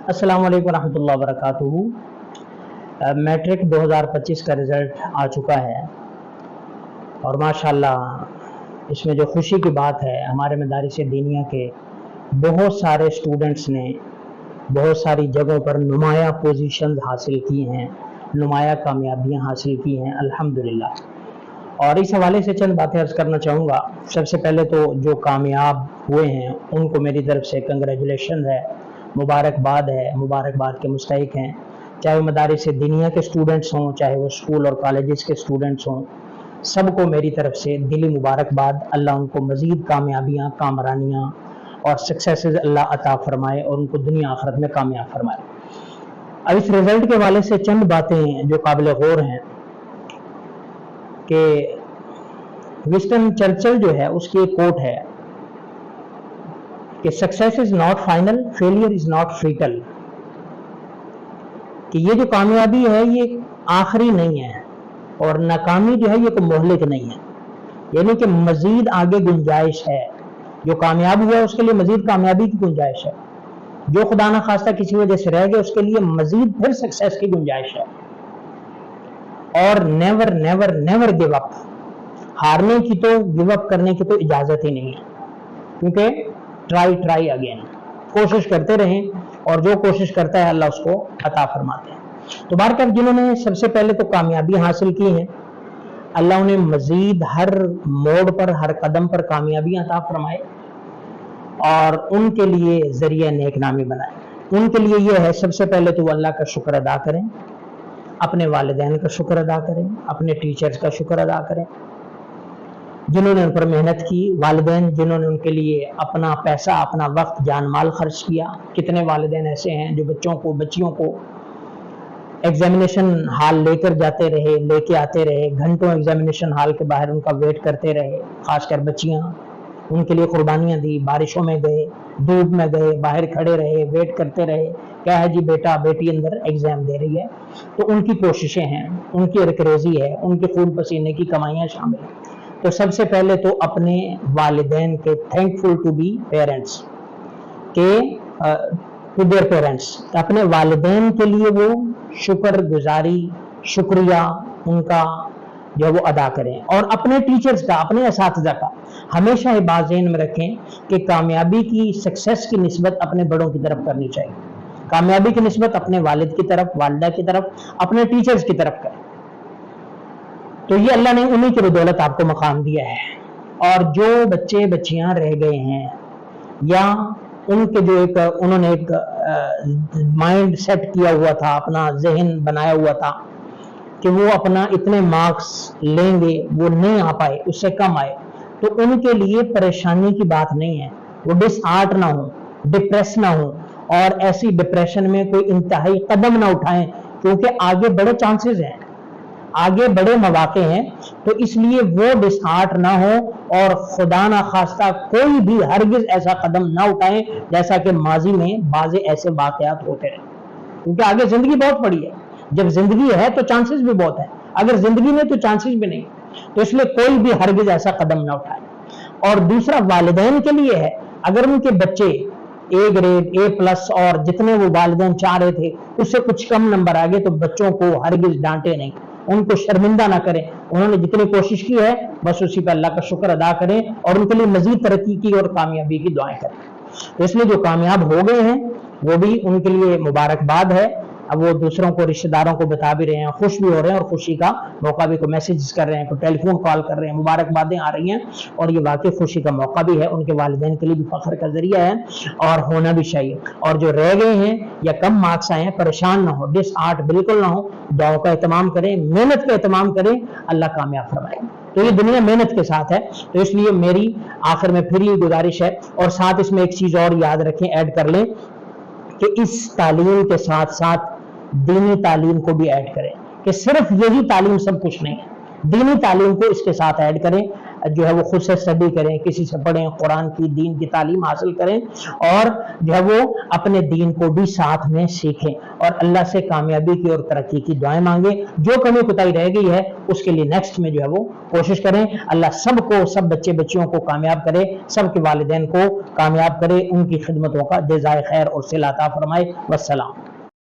अस्सलाम वालेकुम रहमतुल्लाहि व बरकातुहू। मैट्रिक 2025 का रिज़ल्ट आ चुका है और माशाल्लाह इसमें जो खुशी की बात है, हमारे मदारिस दीनिया के बहुत सारे स्टूडेंट्स ने बहुत सारी जगहों पर नुमाया पोजीशन हासिल की हैं, नुमाया कामयाबियां हासिल की हैं अल्हम्दुलिल्लाह। और इस हवाले से चंद बातें अर्ज़ करना चाहूँगा। सबसे पहले तो जो कामयाब हुए हैं उनको मेरी तरफ से कंग्रेचुलेशन है, मुबारकबाद है, मुबारकबाद के मुस्तहिक हैं। चाहे वो मदारिस दीनिया के स्टूडेंट्स हों, चाहे वो स्कूल और कॉलेजेस के स्टूडेंट्स हों, सबको मेरी तरफ से दिली मुबारकबाद। अल्लाह उनको मज़ीद कामयाबियाँ, कामरानियाँ और सक्सेसेस अल्लाह अता फरमाए और उनको दुनिया आखिरत में कामयाब फरमाए। अब इस रिज़ल्ट के हवाले से चंद बातें जो काबिल गौर हैं कि विंस्टन चर्चिल जो है उसकी एक कोट है कि success is not final, failure is not fatal. कि ये जो कामयाबी है ये आखिरी नहीं है और नाकामी जो है ये कोई मोहलिक नहीं है, यानी कि मजीद आगे गुंजाइश है। जो कामयाब हुआ है उसके लिए मजीद कामयाबी की गुंजाइश है, जो खुदा ना खास्ता किसी वजह से रह गए उसके लिए मजीद फिर सक्सेस की गुंजाइश है। और never never never give up, हारने की तो, गिव अप करने की तो इजाजत ही नहीं है, क्योंकि ट्राई अगेन, कोशिश करते रहें और जो कोशिश करता है अल्लाह उसको अता फरमाते हैं। तो बारकात जिन्होंने सबसे पहले तो कामयाबी हासिल की है, अल्लाह उन्हें मजीद हर मोड़ पर, हर कदम पर कामयाबी अता फरमाए और उनके लिए जरिया नेक नामी बनाए। उनके लिए यह है, सबसे पहले तो अल्लाह का शुक्र अदा करें, अपने वालिदैन का शुक्र अदा करें, अपने टीचर्स का शुक्र अदा करें जिन्होंने उन पर मेहनत की, वालिदैन जिन्होंने उनके लिए अपना पैसा, अपना वक्त, जान माल खर्च किया। कितने वालिदैन ऐसे हैं जो बच्चों को, बच्चियों को एग्जामिनेशन हाल लेकर जाते रहे, लेके आते रहे, घंटों एग्जामिनेशन हाल के बाहर उनका वेट करते रहे, खासकर बच्चियां, उनके लिए कुर्बानियां दी, बारिशों में गए, धूप में गए, बाहर खड़े रहे, वेट करते रहे, क्या है जी बेटा बेटी अंदर एग्जाम दे रही है। तो उनकी कोशिशें हैं, उनकी रकरेजी है, उनके खून पसीने की कमाइयां शामिल हैं। तो सबसे पहले तो अपने वालिदैन के थैंकफुल टू बी पेरेंट्स के टू देयर पेरेंट्स, अपने वालिदैन के लिए वो शुक्र गुजारी, शुक्रिया उनका जो वो अदा करें। और अपने टीचर्स का, अपने असातिज़ा का हमेशा ये बात ज़हन में रखें कि कामयाबी की, सक्सेस की निस्बत अपने बड़ों की तरफ करनी चाहिए, कामयाबी की निस्बत अपने वालिद की तरफ, वालिदा की तरफ, अपने टीचर्स की तरफ करें। तो ये अल्लाह ने उन्हीं की बदौलत आपको मकाम दिया है। और जो बच्चे बच्चियां रह गए हैं या उनके जो एक उन्होंने एक माइंड सेट किया हुआ था, अपना जहन बनाया हुआ था कि वो अपना इतने मार्क्स लेंगे, वो नहीं आ पाए, उससे कम आए, तो उनके लिए परेशानी की बात नहीं है। वो डिसहार्ट ना हो, डिप्रेस ना हो और ऐसी डिप्रेशन में कोई इंतहाई कदम ना उठाएं, क्योंकि आगे बड़े चांसेस हैं, आगे बड़े मौके हैं। तो इसलिए वो डिसहार्ट ना हो और खुदा ना खास्ता कोई भी हरगिज ऐसा कदम ना उठाएं जैसा कि माजी में बाज़ ऐसे वाक़यात होते रहे, क्योंकि आगे जिंदगी बहुत बड़ी है। जब जिंदगी है तो चांसेस भी बहुत है, अगर जिंदगी नहीं तो चांसेस भी नहीं। तो इसलिए कोई भी हरगिज ऐसा कदम ना उठाए। और दूसरा वालिदैन के लिए है, अगर उनके बच्चे ए ग्रेड, A+ और जितने वो वालिदैन चाह रहे थे उससे कुछ कम नंबर आ गए, तो बच्चों को हरगिज डांटे नहीं, उनको शर्मिंदा ना करें। उन्होंने जितनी कोशिश की है बस उसी पर अल्लाह का शुक्र अदा करें और उनके लिए मजीद तरक्की की और कामयाबी की दुआएं करें। तो इसलिए जो कामयाब हो गए हैं वो भी उनके लिए मुबारकबाद है। अब वो दूसरों को, रिश्तेदारों को बता भी रहे हैं, खुश भी हो रहे हैं और खुशी का मौका भी, को मैसेज कर रहे हैं, को टेलीफोन कॉल कर रहे हैं, मुबारकबादें आ रही हैं और ये वाकई खुशी का मौका भी है, उनके वालिदैन के लिए भी फख्र का जरिया है और होना भी चाहिए। और जो रह गए हैं या कम मार्क्स आए हैं, परेशान ना हो, डिसहार्ट बिल्कुल ना हो, दुआओं का एहतमाम करें, मेहनत का एहतमाम करें, अल्लाह कामयाब फरमाए। तो ये दुनिया मेहनत के साथ है। तो इसलिए मेरी आखिर में फिर ये गुजारिश है, और साथ इसमें एक चीज और याद रखें, ऐड कर लें कि इस तालीम के साथ साथ दीनी तालीम को भी ऐड करें, कि सिर्फ यही तालीम सब कुछ नहीं है, दीनी तालीम को इसके साथ ऐड करें। جو ہے وہ خود سے اسٹڈی کریں, کسی سے پڑھیں, قرآن کی دین کی تعلیم حاصل کریں, اور جو ہے وہ اپنے دین کو بھی ساتھ میں سیکھیں, اور اللہ سے کامیابی کی اور ترقی کی دعائیں مانگیں. جو کمی کوتاہی رہ گئی ہے اس کے لیے نیکسٹ میں جو ہے وہ کوشش کریں. اللہ سب کو, سب بچے بچیوں کو کامیاب کرے, سب کے والدین کو کامیاب کرے, ان کی خدمتوں کا جزائے خیر اور صلہ عطا فرمائے. والسلام.